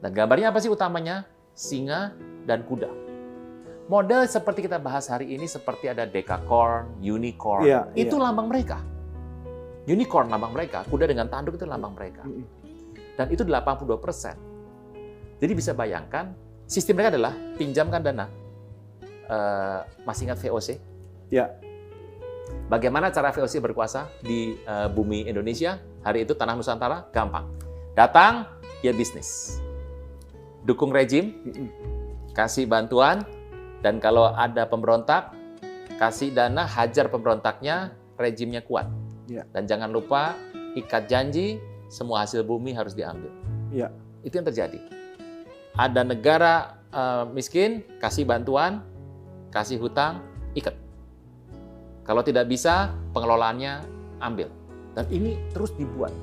Dan gambarnya apa sih utamanya? Singa dan kuda. Model seperti kita bahas hari ini seperti ada decacorn, unicorn. Iya, Itu iya. lambang mereka. Unicorn lambang mereka, kuda dengan tanduk itu lambang mereka. Dan itu 82%. Jadi bisa bayangkan, sistem mereka adalah pinjamkan dana. Masih ingat VOC? Ya. Bagaimana cara VOC berkuasa di bumi Indonesia? Hari itu Tanah Nusantara, gampang. Datang, ya bisnis. Dukung rejim, kasih bantuan, dan kalau ada pemberontak, kasih dana, hajar pemberontaknya, rejimnya kuat. Ya. Dan jangan lupa, ikat janji, semua hasil bumi harus diambil. Ya. Itu yang terjadi. Ada negara miskin, kasih bantuan, kasih hutang, ikat. Kalau tidak bisa, pengelolaannya ambil. Dan ini terus dibuat.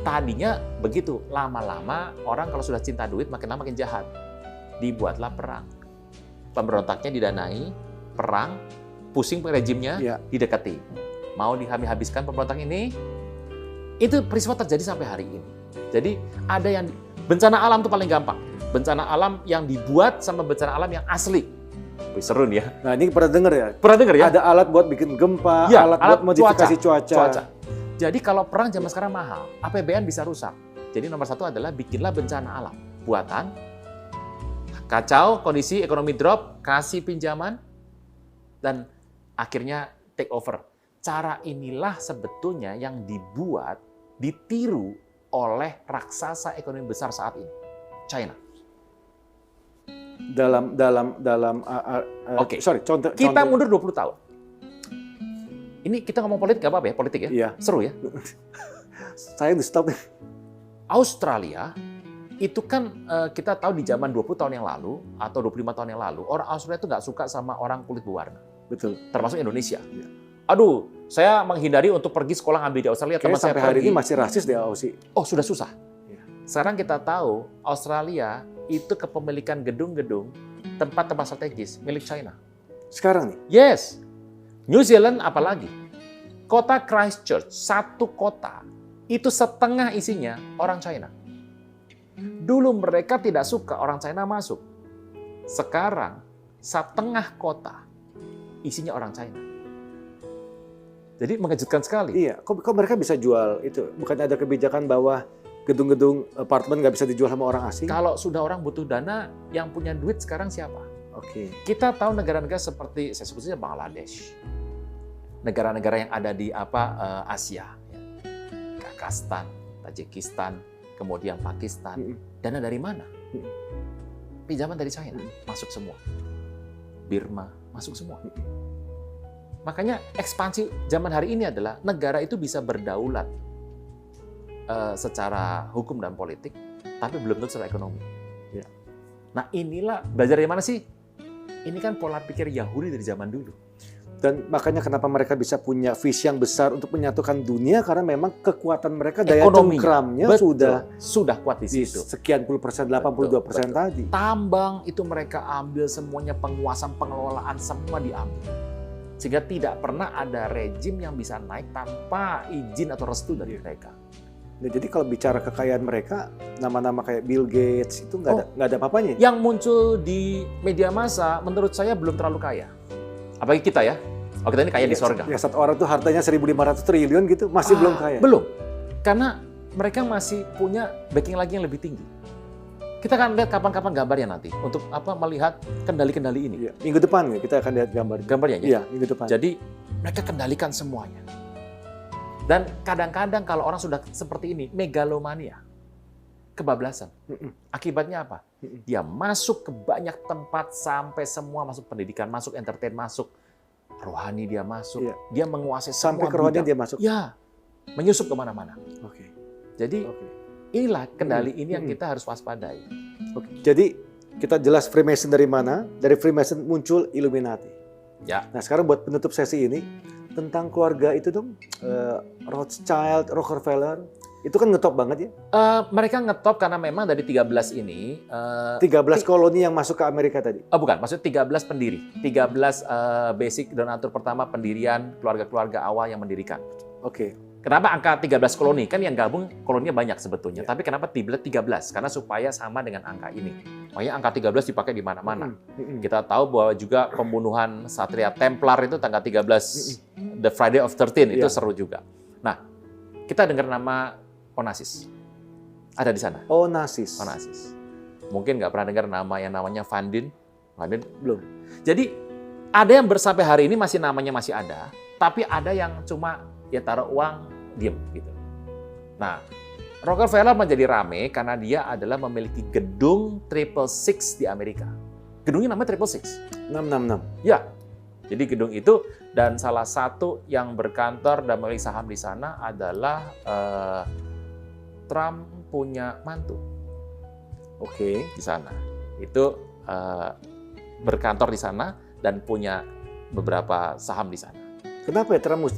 Tadinya begitu, lama-lama orang kalau sudah cinta duit makin lama makin jahat. Dibuatlah perang. Pemberontaknya didanai, perang, pusing rejimnya, Ya. didekati. Mau dihabiskan pemberontak ini, itu peristiwa terjadi sampai hari ini. Jadi ada yang, bencana alam itu paling gampang. Bencana alam yang dibuat sama bencana alam yang asli. Wih, seru nih ya. Nah ini pernah dengar ya? Pernah dengar ya? Ada alat buat bikin gempa, Ya, alat buat modifikasi cuaca. Jadi kalau perang zaman sekarang mahal, APBN bisa rusak. Jadi nomor satu adalah bikinlah bencana alam. Buatan, kacau, kondisi ekonomi drop, kasih pinjaman, dan akhirnya take over. Cara inilah sebetulnya yang dibuat, ditiru oleh raksasa ekonomi besar saat ini, China. Oke. Contoh. Kita mundur 20 tahun. Ini kita ngomong politik, nggak apa-apa ya? Politik ya? Iya. Seru ya? Saya di stop. Australia itu kan kita tahu di zaman 20 tahun yang lalu atau 25 tahun yang lalu, orang Australia itu nggak suka sama orang kulit berwarna. Betul. Termasuk Indonesia. Iya. Aduh, saya menghindari untuk pergi sekolah ngambil di Australia. Kayaknya Teman saya sampai hari pergi. ini masih rasis di Aussie. Oh, sudah susah. Iya. Sekarang kita tahu Australia itu kepemilikan gedung-gedung tempat-tempat strategis milik China. Sekarang nih. Yes. New Zealand apalagi? Kota Christchurch, satu kota, itu setengah isinya orang China. Dulu mereka tidak suka orang China masuk. Sekarang, setengah kota isinya orang China. Jadi mengejutkan sekali. Iya, kok mereka bisa jual itu? Bukan ada kebijakan bahwa gedung-gedung apartemen nggak bisa dijual sama orang asing? Kalau sudah orang butuh dana, yang punya duit sekarang siapa? Oke. Kita tahu negara-negara seperti, saya sebut saja Bangladesh. Negara-negara yang ada di Asia. Ya. Kazakhstan, Tajikistan, kemudian Pakistan. Dana dari mana? Pinjaman dari China, masuk semua. Birma, masuk semua. Makanya ekspansi zaman hari ini adalah negara itu bisa berdaulat secara hukum dan politik, tapi belum tentu secara ekonomi. Ya. Nah inilah, belajar dari mana sih? Ini kan pola pikir Yahudi dari zaman dulu. Dan makanya kenapa mereka bisa punya visi yang besar untuk menyatukan dunia, karena memang kekuatan mereka, daya Ekonominya. cengkramnya Betul. sudah kuat di di situ. sekian puluh persen, 82% Betul. tadi. Tambang itu mereka ambil semuanya, penguasaan pengelolaan semua diambil. Sehingga tidak pernah ada rejim yang bisa naik tanpa izin atau restu dari mereka. Nah, jadi kalau bicara kekayaan mereka, nama-nama kayak Bill Gates itu nggak ada apa-apanya. Yang muncul di media massa menurut saya belum terlalu kaya. Apalagi kita ya. Oh, kita ini kaya di sorga. Ya, satu orang tuh hartanya 1.500 triliun gitu, masih belum kaya. Belum. Karena mereka masih punya backing lagi yang lebih tinggi. Kita akan lihat kapan-kapan gambarnya nanti untuk melihat kendali-kendali ini. Ya, minggu depan kita akan lihat Gambarnya ya? Iya, minggu depan. Jadi mereka kendalikan semuanya. Dan kadang-kadang kalau orang sudah seperti ini, megalomania, kebablasan. Akibatnya apa? Dia masuk ke banyak tempat sampai semua masuk pendidikan, masuk entertain, masuk rohani dia masuk. Iya. Dia menguasai Sampai semua ke rohani bidang. dia masuk. Ya, menyusup kemana-mana. Oke. Jadi Oke. inilah kendali ini yang kita harus waspadai. Oke. Jadi kita jelas Freemason dari mana? Dari Freemason muncul Illuminati. Ya. Nah sekarang buat penutup sesi ini tentang keluarga itu dong, Rothschild, Rockefeller, itu kan ngetop banget ya. Mereka ngetop karena memang dari 13 ini 13 koloni yang masuk ke Amerika tadi. bukan, maksudnya 13 pendiri. 13 basic donatur pertama pendirian keluarga-keluarga awal yang mendirikan. Oke. Kenapa angka 13 koloni? Kan yang gabung koloninya banyak sebetulnya. Ya. Tapi kenapa 13? Karena supaya sama dengan angka ini. Makanya angka 13 dipakai di mana-mana. Kita tahu bahwa juga pembunuhan Satria Templar itu tanggal 13, The Friday of 13, itu Ya. seru juga. Nah, kita dengar nama Onassis. Ada di sana. Onassis. Onassis. Mungkin nggak pernah dengar nama yang namanya Van Dien. Van Dien Belum. Jadi ada yang sampai hari ini namanya masih ada, tapi ada yang cuma ya taruh uang, diem gitu. Nah, Rockefeller menjadi rame karena dia adalah memiliki gedung 666 di Amerika. Gedungnya namanya 666. 666. Ya. Jadi gedung itu, dan salah satu yang berkantor dan memiliki saham di sana adalah Trump punya mantu. Oke. Di sana. Itu berkantor di sana dan punya beberapa saham di sana. Kenapa ya Trump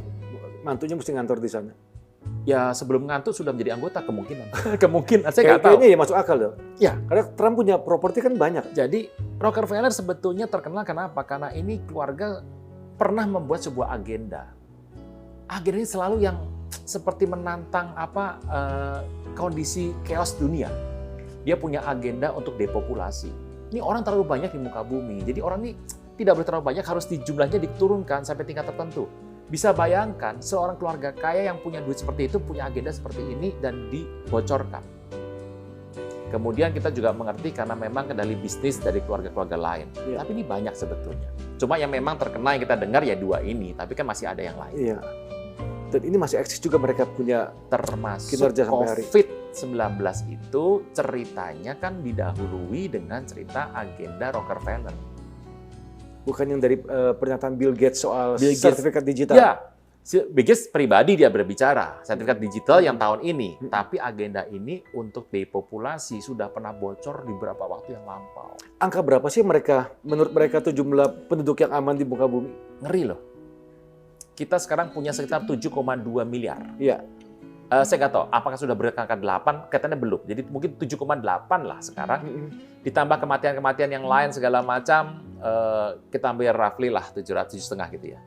mantunya mesti ngantor di sana? Ya sebelum ngantuk sudah menjadi anggota kemungkinan. Kemungkinan, saya nggak tahu. Kayaknya ya masuk akal loh. Ya. Karena Trump punya properti kan banyak. Jadi Rockefeller sebetulnya terkenal kenapa? Karena ini keluarga pernah membuat sebuah agenda. Agenda ini selalu yang seperti menantang kondisi chaos dunia. Dia punya agenda untuk depopulasi. Ini orang terlalu banyak di muka bumi. Jadi orang ini tidak boleh terlalu banyak, harus jumlahnya diturunkan sampai tingkat tertentu. Bisa bayangkan seorang keluarga kaya yang punya duit seperti itu, punya agenda seperti ini dan dibocorkan. Kemudian kita juga mengerti karena memang kendali bisnis dari keluarga-keluarga lain. Iya. Tapi ini banyak sebetulnya. Cuma yang memang terkenal yang kita dengar ya dua ini, tapi kan masih ada yang lain. Iya. Dan ini masih eksis juga, mereka punya Termasuk kinerja sampai hari. COVID-19 itu ceritanya kan didahului dengan cerita agenda Rockefeller. Bukan yang dari pernyataan Bill Gates soal Bill Gates. sertifikat digital. Ya, Biggest pribadi dia berbicara, sertifikat digital yang tahun ini, tapi agenda ini untuk depopulasi sudah pernah bocor di beberapa waktu yang lampau. Angka berapa sih menurut mereka tuh jumlah penduduk yang aman di muka bumi? Ngeri loh. Kita sekarang punya sekitar 7,2 miliar. Iya. Saya nggak tahu apakah sudah berangka 8, katanya belum. Jadi mungkin 7,8 lah sekarang. Ditambah kematian-kematian yang lain segala macam, kita ambil roughly lah 7,5 gitu ya.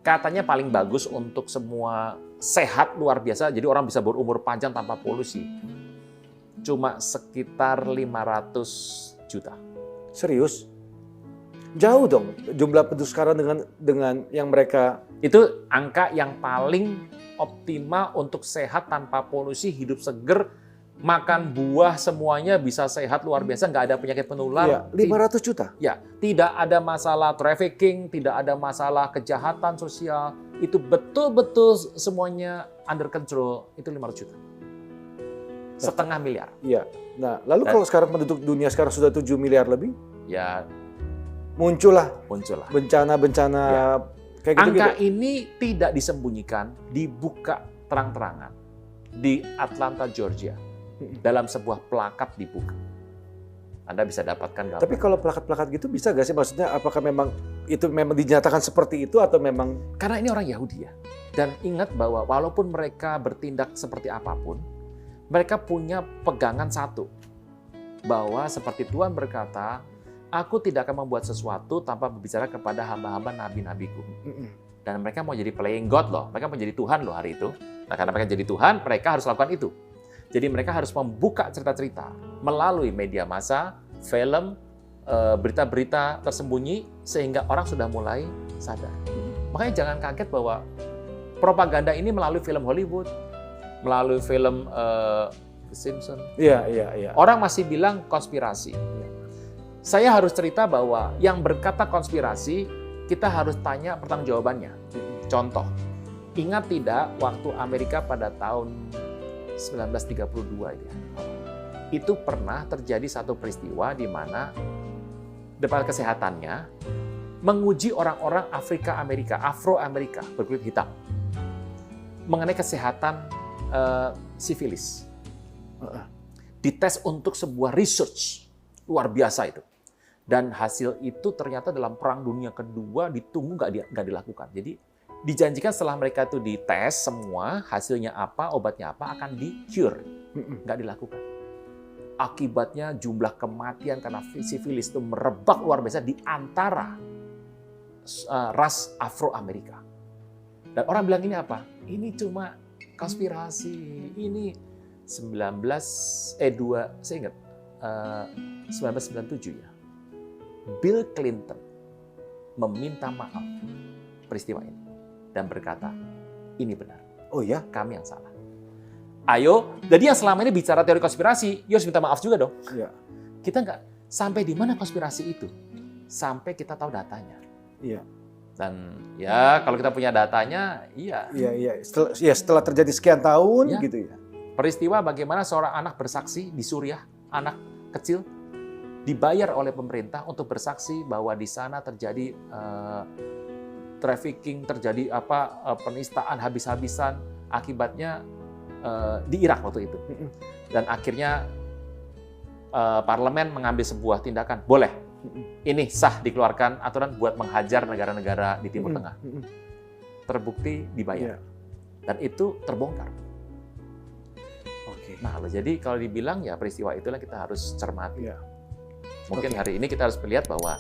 Katanya paling bagus untuk semua sehat luar biasa, jadi orang bisa berumur panjang tanpa polusi. Cuma sekitar 500 juta. Serius? Jauh dong jumlah penduduk sekarang dengan yang mereka... Itu angka yang paling optimal untuk sehat tanpa polusi, hidup seger, makan buah semuanya bisa sehat luar biasa, nggak ada penyakit penular. Iya, 500 juta? Ya, tidak ada masalah trafficking, tidak ada masalah kejahatan sosial. Itu betul-betul semuanya under control, itu 500 juta. Setengah miliar. Iya. Nah, lalu kalau sekarang penduduk dunia sekarang sudah 7 miliar lebih? Ya, muncullah bencana-bencana kayak gitu. Angka ini tidak disembunyikan, dibuka terang-terangan di Atlanta, Georgia. Dalam sebuah plakat dibuka. Anda bisa dapatkan gambar. Tapi kalau plakat-plakat gitu bisa nggak sih? Maksudnya apakah memang itu memang dinyatakan seperti itu atau memang... Karena ini orang Yahudi ya. Dan ingat bahwa walaupun mereka bertindak seperti apapun, mereka punya pegangan satu. Bahwa seperti Tuhan berkata, aku tidak akan membuat sesuatu tanpa berbicara kepada hamba-hamba nabi-nabiku. Dan mereka mau jadi playing God loh. Mereka mau jadi Tuhan loh hari itu. Nah, karena mereka jadi Tuhan, mereka harus lakukan itu. Jadi mereka harus membuka cerita-cerita melalui media massa, film, berita-berita tersembunyi, sehingga orang sudah mulai sadar. Makanya jangan kaget bahwa propaganda ini melalui film Hollywood, melalui film The Simpsons. Iya. Orang masih bilang konspirasi. Saya harus cerita bahwa yang berkata konspirasi, kita harus tanya pertanggungjawabannya. Contoh, ingat tidak waktu Amerika pada tahun 1932 itu pernah terjadi satu peristiwa di mana Departemen Kesehatannya menguji orang-orang Afro-Amerika berkulit hitam mengenai kesehatan sifilis. Dites untuk sebuah research luar biasa itu. Dan hasil itu ternyata dalam Perang Dunia Kedua ditunggu nggak dilakukan. Jadi dijanjikan setelah mereka itu dites semua, hasilnya apa, obatnya apa, akan di-cure. Nggak dilakukan. Akibatnya jumlah kematian karena sifilis itu merebak luar biasa di antara ras Afro-Amerika. Dan orang bilang ini apa? Ini cuma konspirasi. Ini 1997 ya. Bill Clinton meminta maaf peristiwa ini. Dan berkata, ini benar. Oh ya? Kami yang salah. Ayo, jadi yang selama ini bicara teori konspirasi, ya harus minta maaf juga dong. Iya. Kita nggak sampai di mana konspirasi itu, sampai kita tahu datanya. Iya. Dan ya kalau kita punya datanya, iya. Iya. Setelah terjadi sekian tahun, gitu ya. Peristiwa bagaimana seorang anak bersaksi di Suriah, anak kecil dibayar oleh pemerintah untuk bersaksi bahwa di sana terjadi trafficking, terjadi penistaan habis-habisan, akibatnya di Irak waktu itu. Dan akhirnya parlemen mengambil sebuah tindakan, boleh, ini sah dikeluarkan aturan buat menghajar negara-negara di Timur Tengah. Terbukti dibayar. Dan itu terbongkar. Nah, jadi kalau dibilang ya peristiwa itulah kita harus cermati. Mungkin hari ini kita harus melihat bahwa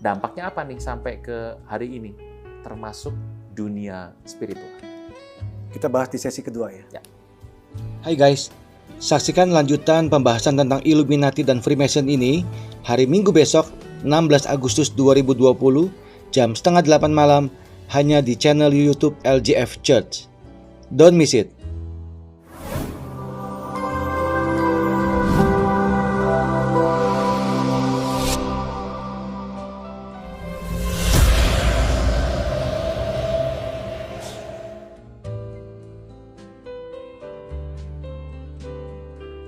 dampaknya apa nih sampai ke hari ini, termasuk dunia spiritual. Kita bahas di sesi kedua ya. Hai guys, saksikan lanjutan pembahasan tentang Illuminati dan Freemason ini hari Minggu besok 16 Agustus 2020 jam 7:30 malam hanya di channel YouTube LGF Church. Don't miss it.